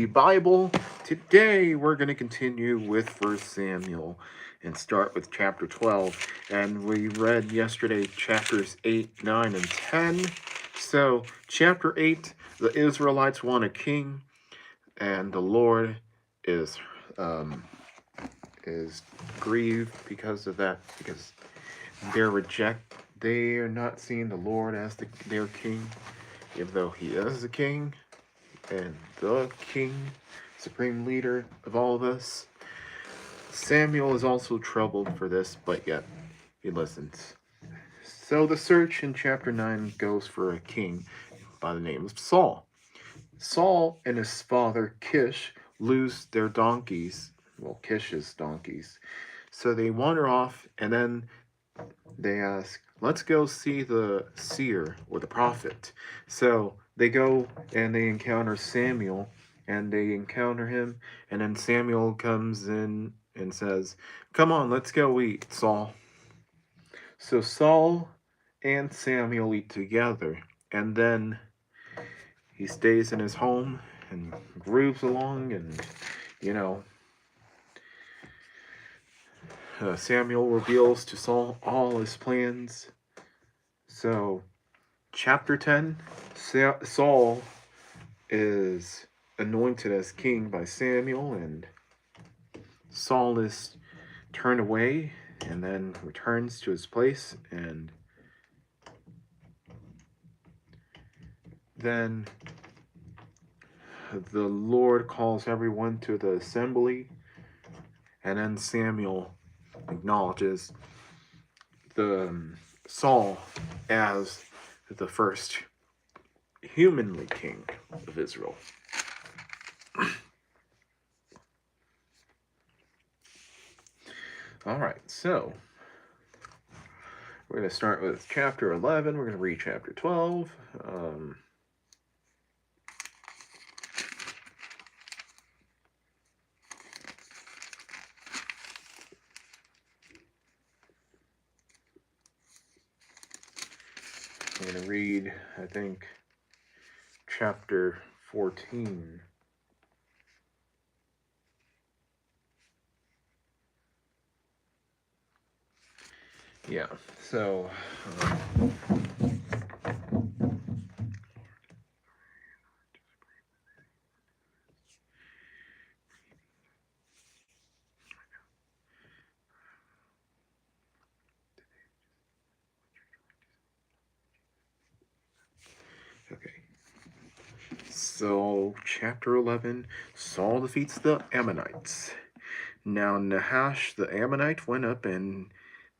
the Bible. Today we're going to continue with 1 Samuel and start with chapter 12. And we read yesterday chapters 8, 9, and 10. So, chapter 8, the Israelites want a king, and the Lord is grieved because of that, because they are not seeing the Lord as their king, even though he is the king and the king, supreme leader of all of us. Samuel is also troubled for this, but yet he listens. So the search in chapter 9 goes for a king by the name of Saul. Saul and his father Kish lose their donkeys, well, Kish's donkeys. So they wander off, and then they ask, let's go see the seer or the prophet. So they go and they encounter Samuel, and they encounter him, and then Samuel comes in and says, come on, let's go eat, Saul. So Saul and Samuel eat together, and then he stays in his home and grooves along, and Samuel reveals to Saul all his plans. So chapter 10, Saul is anointed as king by Samuel, and Saul is turned away and then returns to his place, and then the Lord calls everyone to the assembly, and then Samuel acknowledges Saul as the first humanly king of Israel. All right, so we're going to start with chapter 11. We're going to read chapter 12. I'm going to read, I think, chapter 14. Yeah, so okay. So, chapter 11, Saul defeats the Ammonites. Now Nahash the Ammonite went up and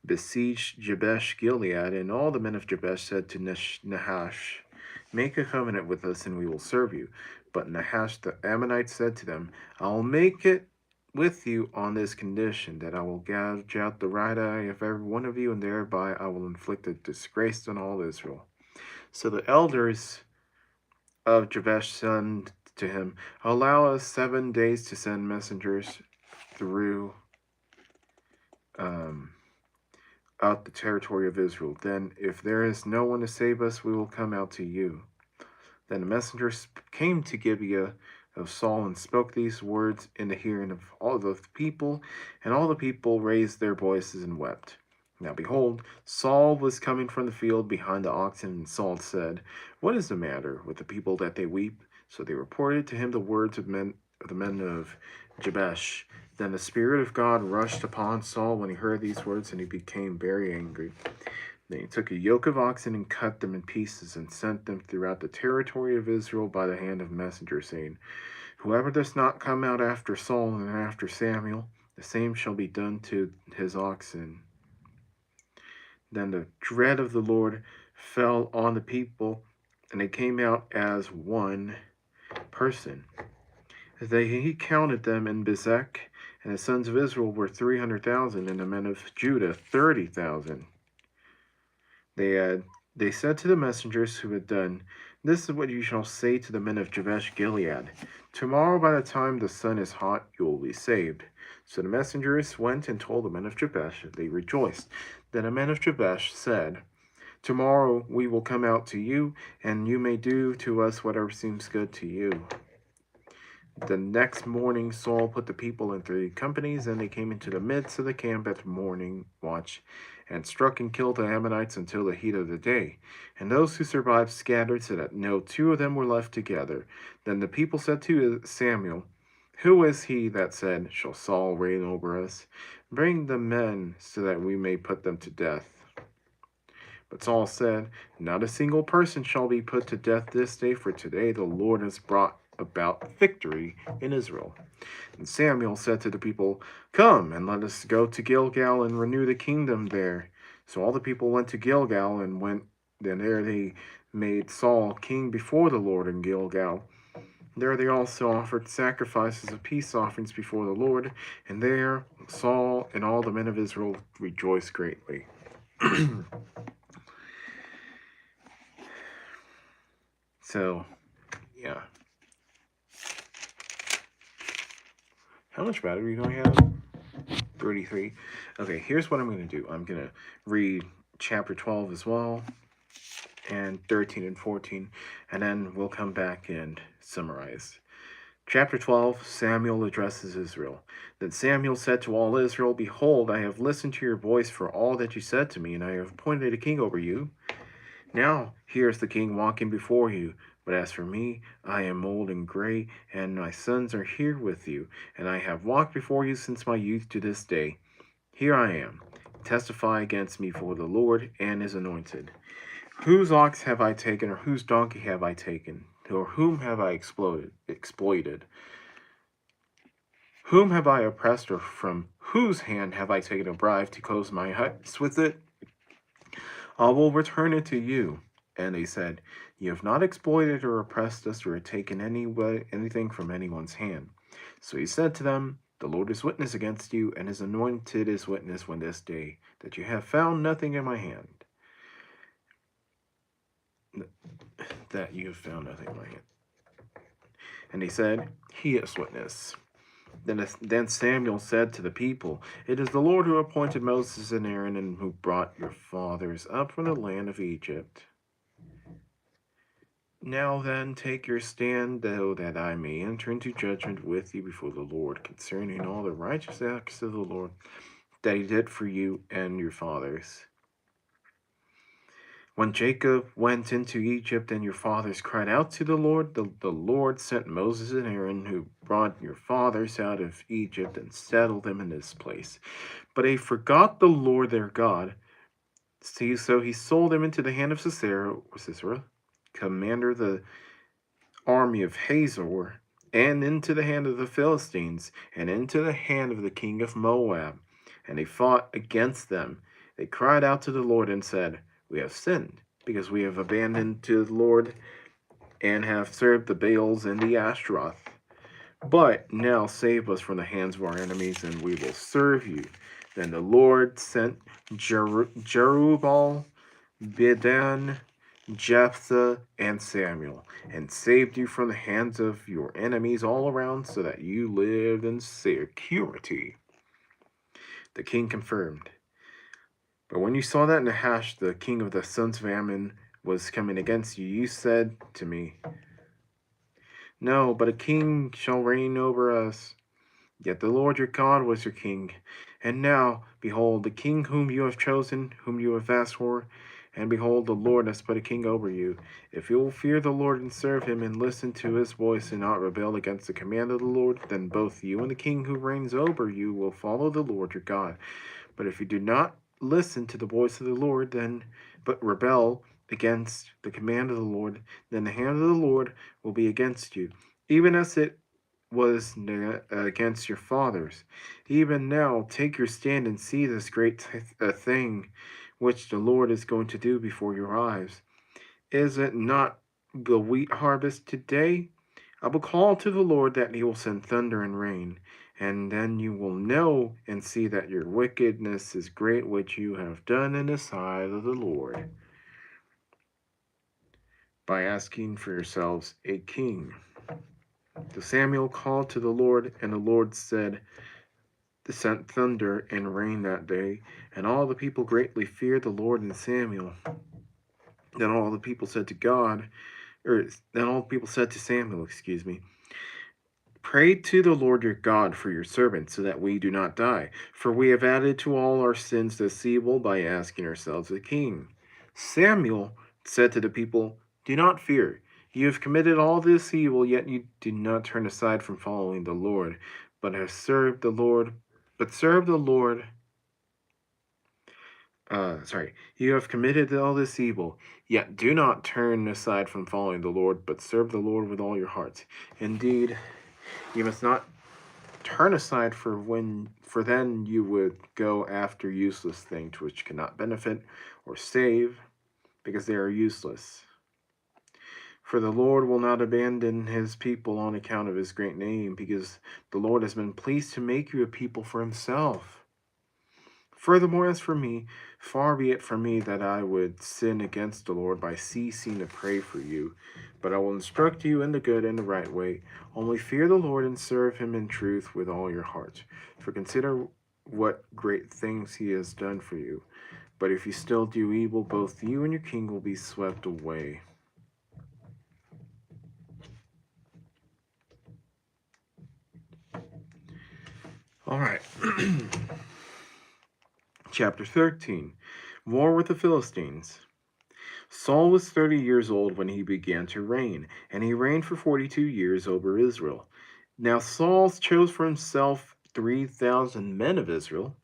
besieged Jabesh Gilead, and all the men of Jabesh said to Nahash, make a covenant with us, and we will serve you. But Nahash the Ammonite said to them, I will make it with you on this condition, that I will gouge out the right eye of every one of you, and thereby I will inflict a disgrace on all Israel. So the elders of Jabesh said to him, allow us 7 days to send messengers through out the territory of Israel. Then, if there is no one to save us, we will come out to you. Then the messengers came to Gibeah of Saul and spoke these words in the hearing of all the people, and all the people raised their voices and wept. Now behold, Saul was coming from the field behind the oxen, and Saul said, what is the matter with the people that they weep? So they reported to him the words of the men of Jabesh. Then the Spirit of God rushed upon Saul when he heard these words, and he became very angry. Then he took a yoke of oxen and cut them in pieces, and sent them throughout the territory of Israel by the hand of messengers, saying, whoever does not come out after Saul and after Samuel, the same shall be done to his oxen. Then the dread of the Lord fell on the people, and they came out as one person. He counted them in Bezek, and the sons of Israel were 300,000, and the men of Judah 30,000. They said to the messengers who had done, this is what you shall say to the men of Jabesh Gilead. Tomorrow by the time the sun is hot, you will be saved. So the messengers went and told the men of Jabesh, and they rejoiced. Then the men of Jabesh said, tomorrow we will come out to you, and you may do to us whatever seems good to you. The next morning Saul put the people in 3 companies, and they came into the midst of the camp at morning watch, and struck and killed the Ammonites until the heat of the day. And those who survived scattered, so that no 2 of them were left together. Then the people said to Samuel, "Who is he that said, 'Shall Saul reign over us?' Bring the men, so that we may put them to death." But Saul said, "Not a single person shall be put to death this day, for today the Lord has brought about victory in Israel." And Samuel said to the people, "Come, and let us go to Gilgal and renew the kingdom there." So all the people went to Gilgal, and there they made Saul king before the Lord in Gilgal. There they also offered sacrifices of peace offerings before the Lord, and there Saul and all the men of Israel rejoiced greatly. So, yeah. How much battery do I have? 33. Okay, here's what I'm going to do. I'm going to read chapter 12 as well, and 13 and 14, and then we'll come back and summarize. Chapter 12, Samuel addresses Israel. Then Samuel said to all Israel, "Behold, I have listened to your voice for all that you said to me, and I have appointed a king over you. Now here is the king walking before you. But as for me, I am old and gray, and my sons are here with you, and I have walked before you since my youth to this day. Here I am. Testify against me for the Lord and his anointed. Whose ox have I taken, or whose donkey have I taken? Or whom have I exploited? Whom have I oppressed, or from whose hand have I taken a bribe to close my eyes with it? I will return it to you." And they said, "You have not exploited or oppressed us, or taken anything from anyone's hand." So he said to them, "The Lord is witness against you, and his anointed is witness when this day, that you have found nothing in my hand. That you have found nothing in my hand." And he said, "He is witness." Then Samuel said to the people, "It is the Lord who appointed Moses and Aaron, and who brought your fathers up from the land of Egypt. Now then, take your stand, though, that I may enter into judgment with you before the Lord concerning all the righteous acts of the Lord that he did for you and your fathers. When Jacob went into Egypt and your fathers cried out to the Lord, the Lord sent Moses and Aaron, who brought your fathers out of Egypt and settled them in this place. But they forgot the Lord their God. See, so he sold them into the hand of Sisera, commander of the army of Hazor, and into the hand of the Philistines, and into the hand of the king of Moab. And they fought against them. They cried out to the Lord and said, "We have sinned, because we have abandoned to the Lord and have served the Baals and the Ashtaroth. But now save us from the hands of our enemies, and we will serve you." Then the Lord sent Jerubbaal, Bedan, Jephthah, and Samuel, and saved you from the hands of your enemies all around, so that you lived in security. The king confirmed. But when you saw that Nahash, the king of the sons of Ammon, was coming against you, you said to me, "No, but a king shall reign over us." Yet the Lord your God was your king. And now, behold, the king whom you have chosen, whom you have asked for, and behold, the Lord has put a king over you. If you will fear the Lord and serve him, and listen to his voice, and not rebel against the command of the Lord, then both you and the king who reigns over you will follow the Lord your God. But if you do not listen to the voice of the Lord, but rebel against the command of the Lord, then the hand of the Lord will be against you, even as it was against your fathers. Even now, take your stand and see this great thing which the Lord is going to do before your eyes. Is it not the wheat harvest today? I will call to the Lord that he will send thunder and rain, and then you will know and see that your wickedness is great, which you have done in the sight of the Lord, by asking for yourselves a king." So Samuel called to the Lord, and the Lord sent thunder and rain that day, and all the people greatly feared the Lord and Samuel. Then all the people said to God, then all the people said to Samuel, Pray to the Lord your God for your servants, so that we do not die. For we have added to all our sins this evil by asking ourselves a king. Samuel said to the people, Do not fear. You have committed all this evil, yet you do not turn aside from following the Lord, but have served the Lord. But serve the Lord. You have committed all this evil, yet do not turn aside from following the Lord, but serve the Lord with all your heart. Indeed, you must not turn aside for then you would go after useless things which cannot benefit or save, because they are useless. For the Lord will not abandon his people on account of his great name, because the Lord has been pleased to make you a people for himself. Furthermore, as for me, far be it from me that I would sin against the Lord by ceasing to pray for you, but I will instruct you in the good and the right way. Only fear the Lord and serve him in truth with all your heart. For consider what great things he has done for you. But if you still do evil, both you and your king will be swept away. All right. Chapter 13. War with the Philistines. Saul was 30 years old when he began to reign, and he reigned for 42 years over Israel. Now Saul chose for himself 3,000 men of Israel,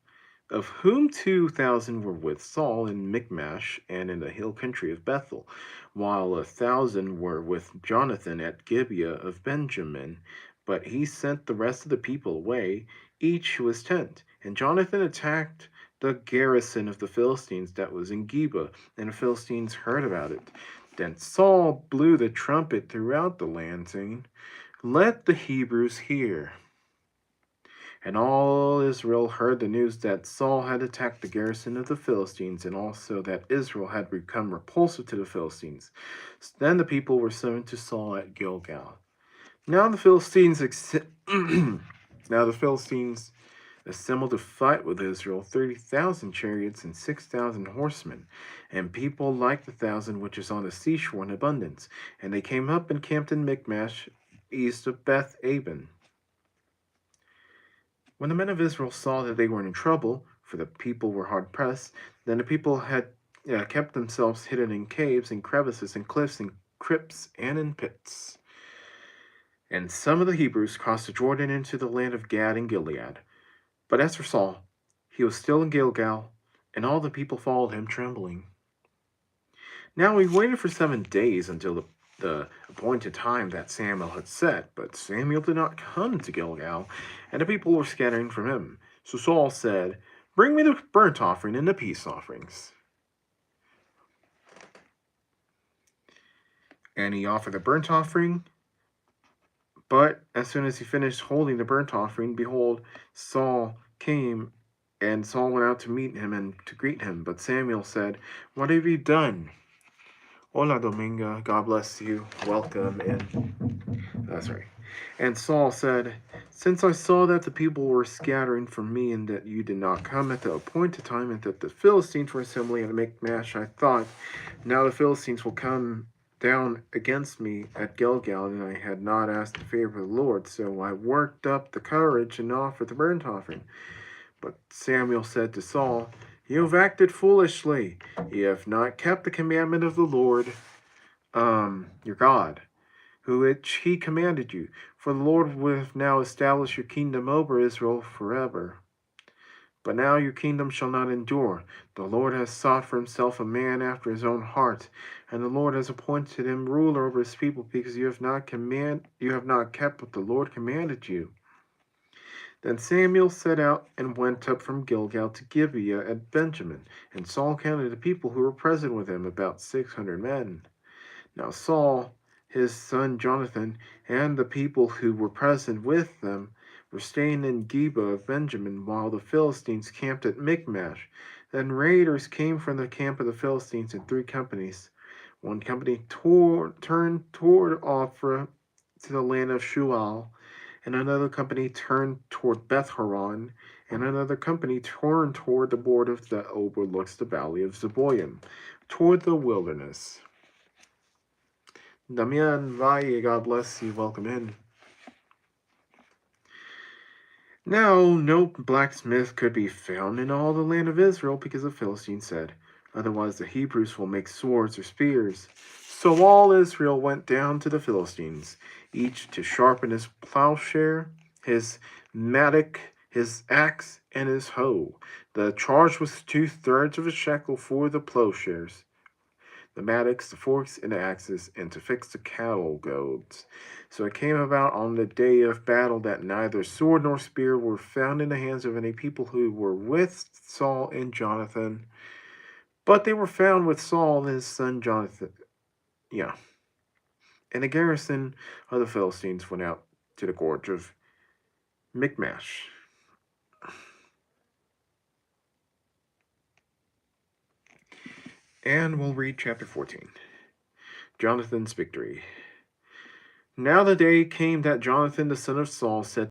of whom 2,000 were with Saul in Michmash and in the hill country of Bethel, while 1,000 were with Jonathan at Gibeah of Benjamin. But he sent the rest of the people away, each to his tent. And Jonathan attacked the garrison of the Philistines that was in Geba, and the Philistines heard about it. Then Saul blew the trumpet throughout the land, saying, Let the Hebrews hear. And all Israel heard the news that Saul had attacked the garrison of the Philistines, and also that Israel had become repulsive to the Philistines. Then the people were summoned to Saul at Gilgal. Now the Philistines assembled to fight with Israel 30,000 chariots and 6,000 horsemen, and people like the 1,000 which is on the seashore in abundance. And they came up and camped in Michmash, east of Beth Aven. When the men of Israel saw that they were in trouble, for the people were hard pressed, then the people had kept themselves hidden in caves and crevices and cliffs and crypts and in pits. And some of the Hebrews crossed the Jordan into the land of Gad and Gilead. But as for Saul, he was still in Gilgal, and all the people followed him trembling. Now we waited for 7 days until the appointed time that Samuel had set, but Samuel did not come to Gilgal, and the people were scattering from him. So Saul said, Bring me the burnt offering and the peace offerings. And he offered the burnt offering, but as soon as he finished holding the burnt offering, behold, Saul came, and Saul went out to meet him and to greet him. But Samuel said, What have you done? Hola, Dominga. God bless you. Welcome. And Saul said, Since I saw that the people were scattering from me, and that you did not come at the appointed time, and that the Philistines were assembling at Michmash, I thought, now the Philistines will come down against me at Gilgal, and I had not asked the favor of the Lord. So I worked up the courage and offered the burnt offering. But Samuel said to Saul, You have acted foolishly. You have not kept the commandment of the Lord, your God, which he commanded you. For the Lord will now establish your kingdom over Israel forever. But now your kingdom shall not endure. The Lord has sought for himself a man after his own heart, and the Lord has appointed him ruler over his people, because you have not kept what the Lord commanded you. Then Samuel set out and went up from Gilgal to Gibeah at Benjamin, and Saul counted the people who were present with him, about 600 men. Now Saul, his son Jonathan, and the people who were present with them were staying in Gibeah of Benjamin, while the Philistines camped at Michmash. Then raiders came from the camp of the Philistines in 3 companies. One company turned toward Ophrah to the land of Shual, and another company turned toward Beth-horon, and another company turned toward the border that overlooks the valley of Zeboim, toward the wilderness. Damian Valle, God bless you, welcome in. Now, no blacksmith could be found in all the land of Israel because the Philistines said, "Otherwise, the Hebrews will make swords or spears." So all Israel went down to the Philistines, each to sharpen his plowshare, his mattock, his axe, and his hoe. The charge was 2/3 of a shekel for the plowshares, the mattocks, the forks, and the axes, and to fix the cattle goads. So it came about on the day of battle that neither sword nor spear were found in the hands of any people who were with Saul and Jonathan, but they were found with Saul and his son Jonathan. Yeah. And the garrison of the Philistines went out to the gorge of Michmash. And we'll read chapter 14. Jonathan's victory. Now the day came that Jonathan the son of Saul said